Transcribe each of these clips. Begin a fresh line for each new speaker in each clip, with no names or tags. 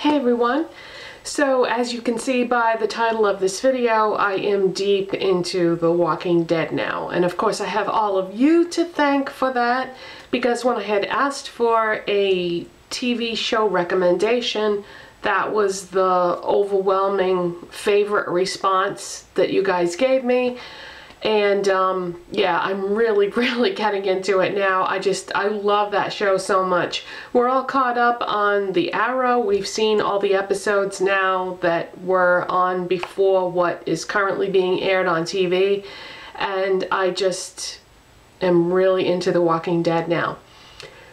Hey everyone! So as you can see by the title of this video, I am deep into The Walking Dead now. And of course I have all of you to thank for that, because when I had asked for a TV show recommendation, that was the overwhelming favorite response that you guys gave me. And yeah, I'm really getting into it now. I love that show so much. We're all caught up on the Arrow. We've seen all the episodes now that were on before what is currently being aired on TV. And I just am really into The Walking Dead now.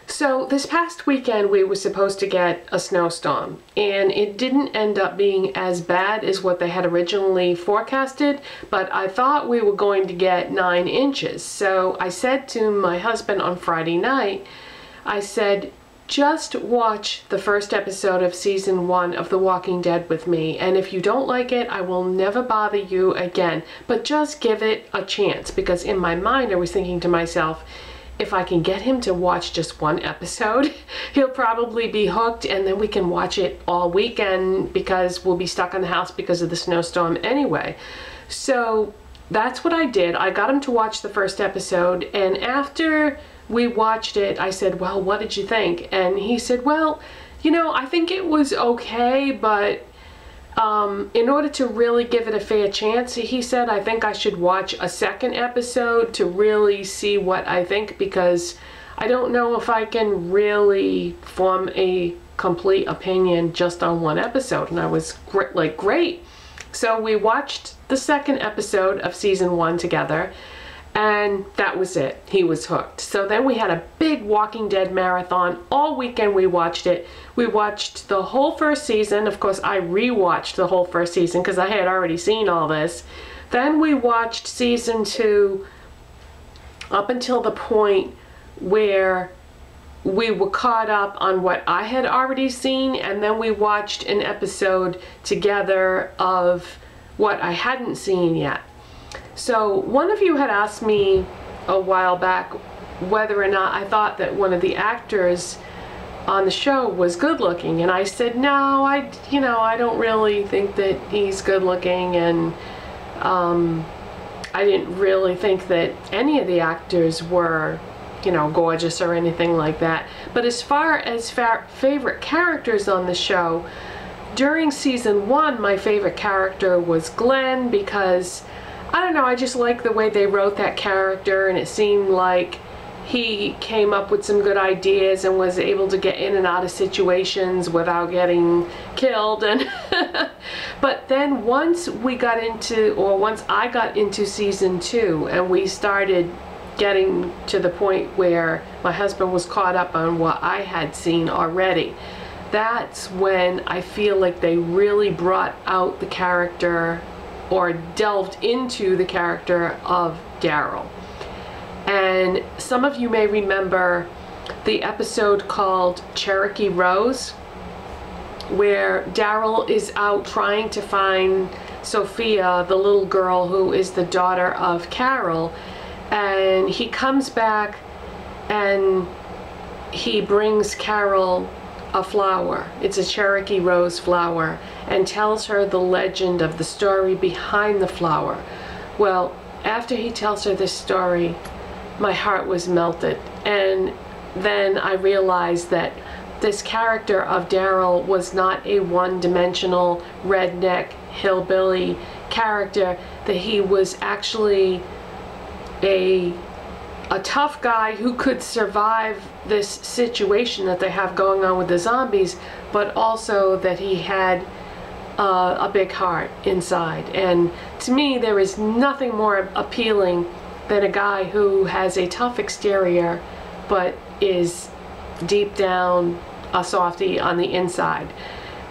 So this past weekend we were supposed to get a snowstorm, and it didn't end up being as bad as what they had originally forecasted, but I thought we were going to get 9 inches. So I said to my husband on Friday night, I said, just watch the first episode of season 1 of The Walking Dead with me, and if you don't like it, I will never bother you again, but just give it a chance. Because in my mind I was thinking to myself, if I can get him to watch just 1 episode, he'll probably be hooked, and then we can watch it all weekend because we'll be stuck in the house because of the snowstorm anyway. So that's what I did. I got him to watch the first episode, and after we watched it, I said, well, what did you think? And he said, well, you know, I think it was okay, but in order to really give it a fair chance, he said, I think I should watch a second episode to really see what I think, because I don't know if I can really form a complete opinion just on 1 episode. And I was great. So we watched the second episode of season 1 together, and that was it. He was hooked. So then we had a big Walking Dead marathon. All weekend we watched it. We watched the whole first season. Of course, I rewatched the whole first season because I had already seen all this. Then we watched season 2 up until the point where we were caught up on what I had already seen, and then we watched an episode together of what I hadn't seen yet. So one of you had asked me a while back whether or not I thought that one of the actors on the show was good looking, and I said no, I don't really think that he's good looking, and I didn't really think that any of the actors were, you know, gorgeous or anything like that. But as far as favorite characters on the show, during season 1 my favorite character was Glenn, because I don't know, I just like the way they wrote that character, and it seemed like he came up with some good ideas and was able to get in and out of situations without getting killed. And but then once I got into season 2 and we started getting to the point where my husband was caught up on what I had seen already, that's when I feel like they really brought out the character, or delved into the character of Darrell. And some of you may remember the episode called Cherokee Rose, where Darrell is out trying to find Sophia, the little girl who is the daughter of Carol, and he comes back and he brings Carol a flower. It's a Cherokee rose flower, and tells her the legend of the story behind the flower. Well, after he tells her this story, my heart was melted, and then I realized that this character of Darrell was not a one-dimensional redneck hillbilly character, that he was actually a tough guy who could survive this situation that they have going on with the zombies, but also that he had a big heart inside. And to me, there is nothing more appealing than a guy who has a tough exterior but is deep down a softie on the inside.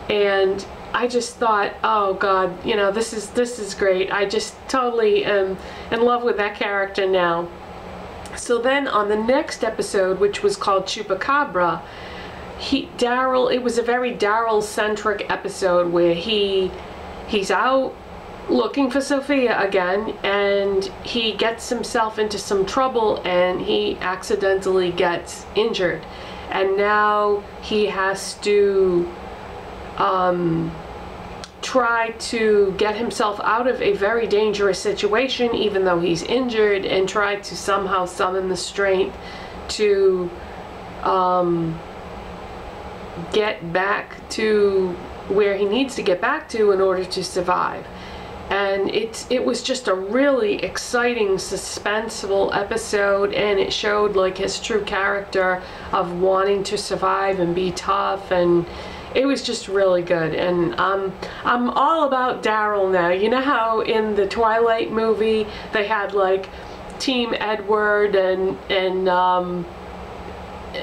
And I just thought, oh God, you know, this is great. I just totally am in love with that character now. So then on the next episode, which was called Chupacabra, it was a very Darrell-centric episode where he's out looking for Sophia again, and he gets himself into some trouble and he accidentally gets injured, and now he has to try to get himself out of a very dangerous situation, even though he's injured, and try to somehow summon the strength to get back to where he needs to get back to in order to survive. And it was just a really exciting, suspenseful episode, and it showed like his true character of wanting to survive and be tough, and it was just really good. And I'm all about Darrell now. You know how in the Twilight movie they had like Team Edward and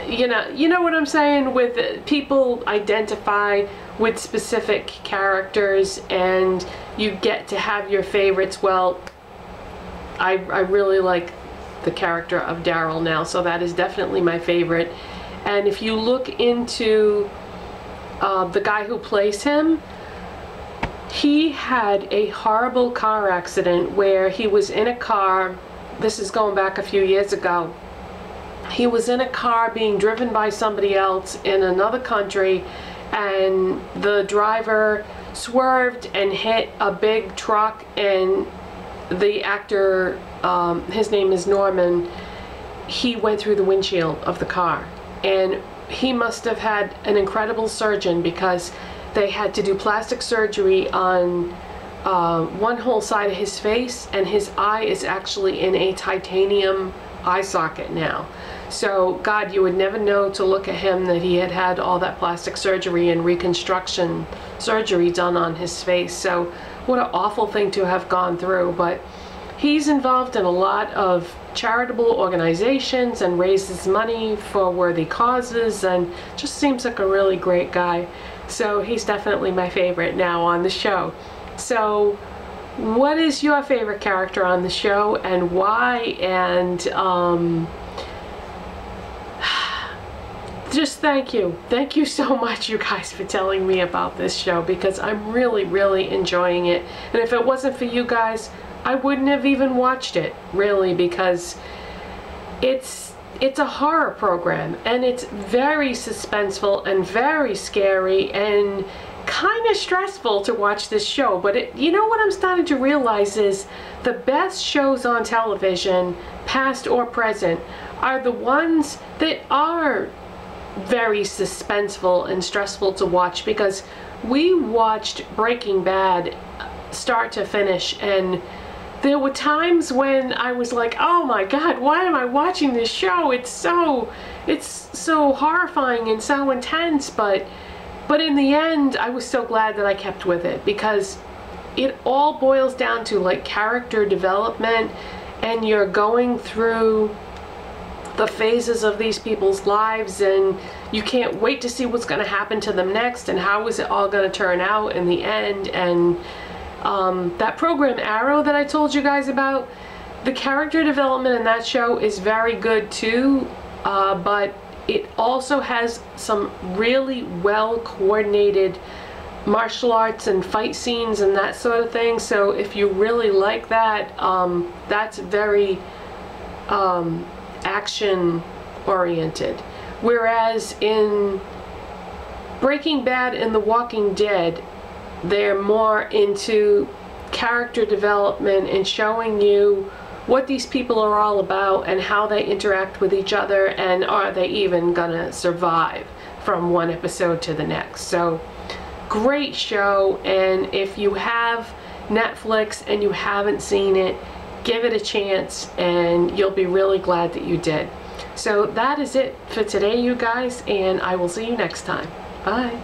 you know what I'm saying, with people identify with specific characters and you get to have your favorites. Well, I really like the character of Darrell now, so that is definitely my favorite. And if you look into the guy who plays him, he had a horrible car accident where he was in a car. This is going back a few years ago. He was in a car being driven by somebody else in another country, and the driver swerved and hit a big truck, and the actor, his name is Norman, he went through the windshield of the car. And he must have had an incredible surgeon, because they had to do plastic surgery on one whole side of his face, and his eye is actually in a titanium eye socket now. So God, you would never know to look at him that he had had all that plastic surgery and reconstruction surgery done on his face. So what an awful thing to have gone through. But he's involved in a lot of charitable organizations and raises money for worthy causes, and just seems like a really great guy. So he's definitely my favorite now on the show. So what is your favorite character on the show and why? And just thank you so much, you guys, for telling me about this show, because I'm really enjoying it. And if it wasn't for you guys, I wouldn't have even watched it, really, because it's a horror program, and it's very suspenseful and very scary and kind of stressful to watch this show. But you know what I'm starting to realize is the best shows on television, past or present, are the ones that are very suspenseful and stressful to watch, because we watched Breaking Bad start to finish, and there were times when I was like, oh my God, why am I watching this show? It's so horrifying and so intense, but in the end I was so glad that I kept with it, because it all boils down to like character development, and you're going through the phases of these people's lives, and you can't wait to see what's going to happen to them next, and how is it all going to turn out in the end. And that program Arrow that I told you guys about, the character development in that show is very good too, but it also has some really well coordinated martial arts and fight scenes and that sort of thing. So if you really like that, that's very action oriented. Whereas in Breaking Bad and The Walking Dead, they're more into character development and showing you what these people are all about and how they interact with each other, and are they even gonna survive from one episode to the next. So great show, and if you have Netflix and you haven't seen it, give it a chance and you'll be really glad that you did. So that is it for today, you guys, and I will see you next time. Bye.